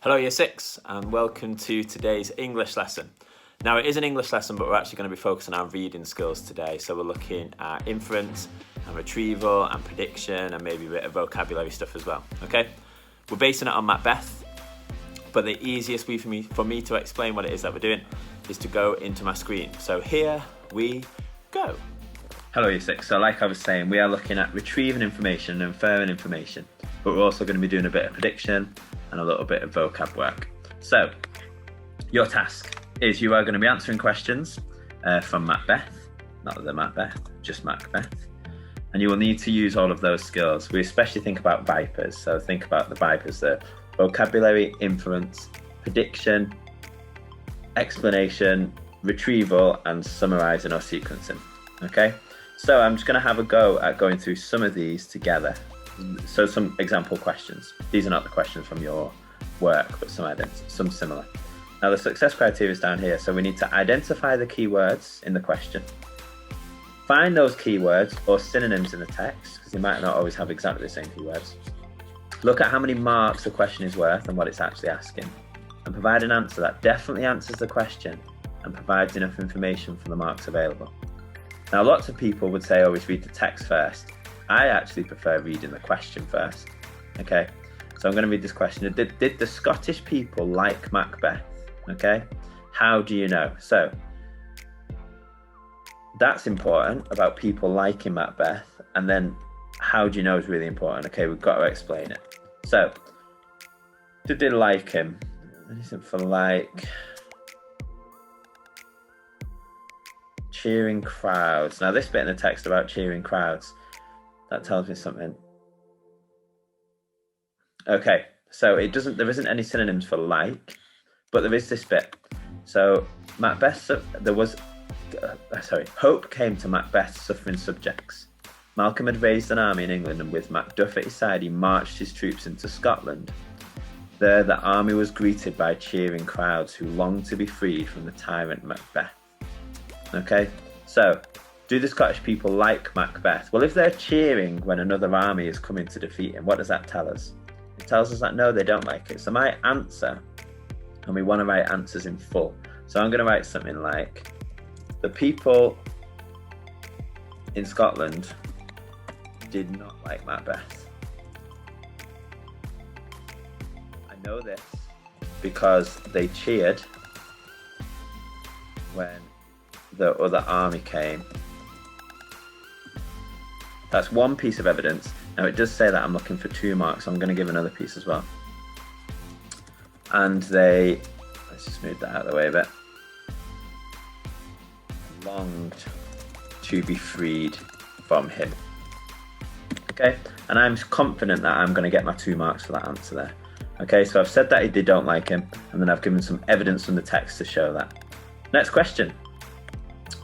Hello Year 6 and welcome to today's English lesson. Now it is an English lesson, but we're actually going to be focusing on our reading skills today. So we're looking at inference and retrieval and prediction and maybe a bit of vocabulary stuff as well. Okay, we're basing it on Macbeth, but the easiest way for me to explain what it is that we're doing is to go into my screen. So here we go. Hello Year 6, so like I was saying, we are looking at retrieving information and inferring information, but we're also going to be doing a bit of prediction and a little bit of vocab work. So your task is you are going to be answering questions from Macbeth, not the Macbeth, just Macbeth, and you will need to use all of those skills. We especially think about vipers, so think about the vipers there: vocabulary, inference, prediction, explanation, retrieval, and summarizing or sequencing. Okay, so I'm just going to have a go at going through some of these together. So some example questions. These are not the questions from your work, but some similar. Now the success criteria is down here. So we need to identify the keywords in the question, find those keywords or synonyms in the text, because you might not always have exactly the same keywords. Look at how many marks the question is worth and what it's actually asking, and provide an answer that definitely answers the question and provides enough information for the marks available. Now lots of people would say always read the text first. I actually prefer reading the question first. Okay, so I'm going to read this question. Did the Scottish people like Macbeth? Okay, how do you know? So that's important about people liking Macbeth, and then how do you know is really important. Okay, we've got to explain it. So did they like him? Anything for like? Cheering crowds. Now this bit in the text about cheering crowds, that tells me something. Okay, so there isn't any synonyms for like, but there is this bit. So Macbeth, hope came to Macbeth's suffering subjects. Malcolm had raised an army in England, and with Macduff at his side, he marched his troops into Scotland. There the army was greeted by cheering crowds who longed to be freed from the tyrant Macbeth. Okay, so do the Scottish people like Macbeth? Well, if they're cheering when another army is coming to defeat him, what does that tell us? It tells us that no, they don't like it. So my answer, and we want to write answers in full. So I'm going to write something like, the people in Scotland did not like Macbeth. I know this because they cheered when the other army came. That's one piece of evidence. Now it does say that I'm looking for 2 marks, so I'm going to give another piece as well. And let's just move that out of the way a bit, longed to be freed from him. Okay, and I'm confident that I'm going to get my 2 marks for that answer there. Okay, so I've said that they don't like him, and then I've given some evidence from the text to show that. Next question.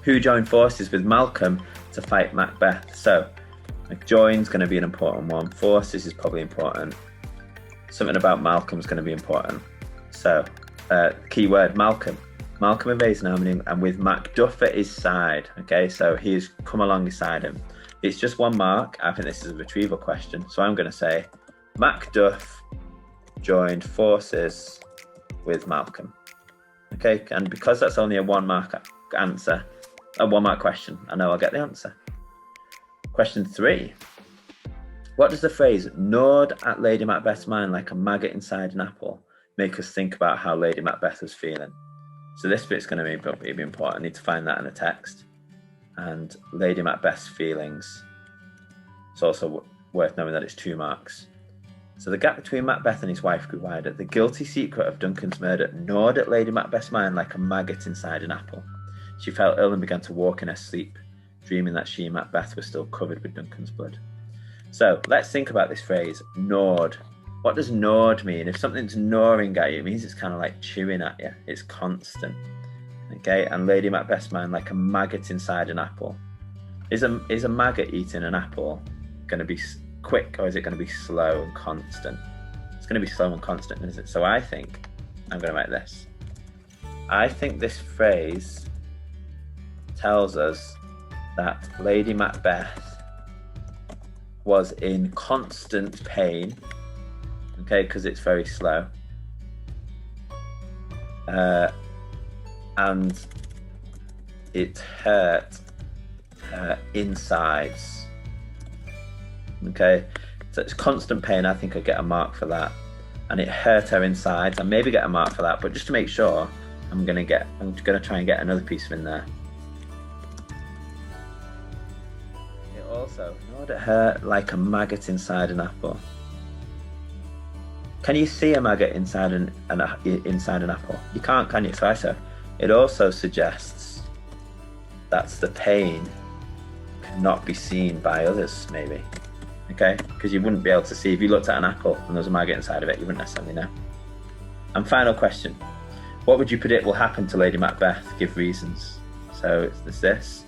Who joined forces with Malcolm to fight Macbeth? So join's going to be an important one. Forces is probably important. Something about Malcolm's going to be important. So keyword Malcolm. Malcolm had raised an army and with Macduff at his side. Okay, so he's come along beside him. It's just 1 mark. I think this is a retrieval question. So I'm going to say Macduff joined forces with Malcolm. Okay, and because that's only a 1 mark answer, a 1 mark question, I know I'll get the answer. Question 3. What does the phrase gnawed at Lady Macbeth's mind like a maggot inside an apple make us think about how Lady Macbeth was feeling? So this bit's going to be important. I need to find that in the text. And Lady Macbeth's feelings. It's also worth knowing that it's 2 marks. So the gap between Macbeth and his wife grew wider. The guilty secret of Duncan's murder gnawed at Lady Macbeth's mind like a maggot inside an apple. She felt ill and began to walk in her sleep, dreaming that she and Macbeth were still covered with Duncan's blood. So let's think about this phrase, gnawed. What does gnawed mean? If something's gnawing at you, it means it's kind of like chewing at you. It's constant. Okay, and Lady Macbeth's mind like a maggot inside an apple. Is a maggot eating an apple going to be quick, or is it going to be slow and constant? It's going to be slow and constant, isn't it? So I think I'm going to write this. I think this phrase tells us that Lady Macbeth was in constant pain, okay, because it's very slow, and it hurt her insides. Okay, so it's constant pain. I think I get a mark for that. And it hurt her insides. I maybe get a mark for that, but just to make sure, I'm gonna try and get another piece in there. It also gnawed at her like a maggot inside an apple. Can you see a maggot inside an apple? You can't, can you? So I said, it also suggests that's the pain cannot be seen by others, maybe. Okay, because you wouldn't be able to see if you looked at an apple and there was a maggot inside of it, you wouldn't necessarily know. And final question, what would you predict will happen to Lady Macbeth? Give reasons. So it's this.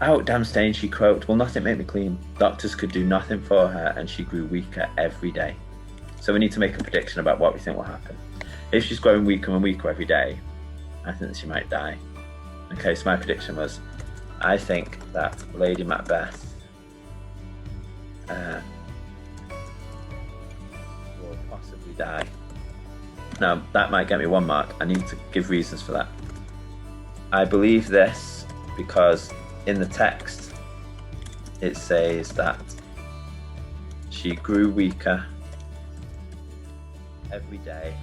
Out damn stain, she croaked, will nothing make me clean? Doctors could do nothing for her and she grew weaker every day. So we need to make a prediction about what we think will happen. If she's growing weaker and weaker every day, I think that she might die. Okay, so my prediction was, I think that Lady Macbeth will possibly die. Now, that might get me 1 mark. I need to give reasons for that. I believe this because in the text it says that she grew weaker every day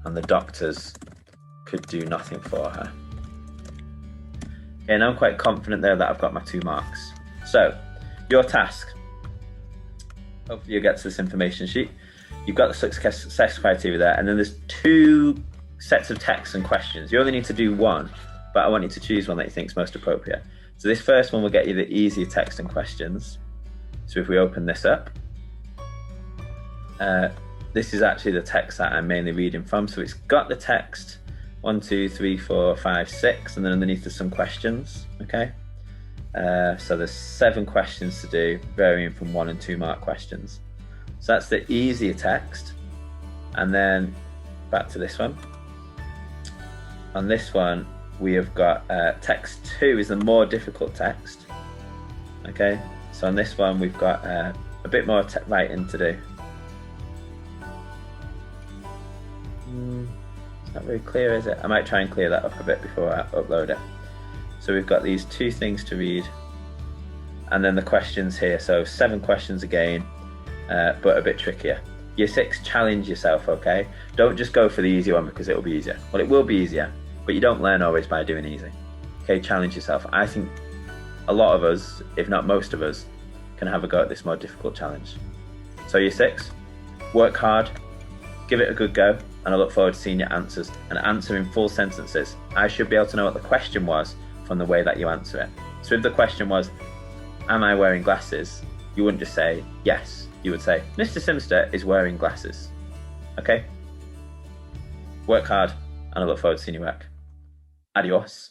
and the doctors could do nothing for her. Okay, and I'm quite confident there that I've got my 2 marks. So, your task. Hopefully you get to this information sheet. You've got the success criteria there, and then there's 2 sets of text and questions. You only need to do 1, but I want you to choose one that you think is most appropriate. So this first one will get you the easier text and questions. So if we open this up, this is actually the text that I'm mainly reading from. So it's got the text 1, 2, 3, 4, 5, 6, and then underneath there's some questions, okay? So there's 7 questions to do, varying from 1 and 2 mark questions. So that's the easier text. And then back to this one. On this one, we have got text 2 is the more difficult text. Okay, so on this one, we've got a bit more writing to do. It's not very clear, is it? I might try and clear that up a bit before I upload it. So we've got these 2 things to read, and then the questions here. So 7 questions again, but a bit trickier. Year 6, challenge yourself, okay? Don't just go for the easy one because it will be easier. Well, it will be easier, but you don't learn always by doing easy. Okay, challenge yourself. I think a lot of us, if not most of us, can have a go at this more difficult challenge. So year 6, work hard, give it a good go, and I look forward to seeing your answers and answering full sentences. I should be able to know what the question was from the way that you answer it. So if the question was, am I wearing glasses? You wouldn't just say, yes. You would say, Mr. Simster is wearing glasses. Okay? Work hard, and I look forward to seeing your work. Adios.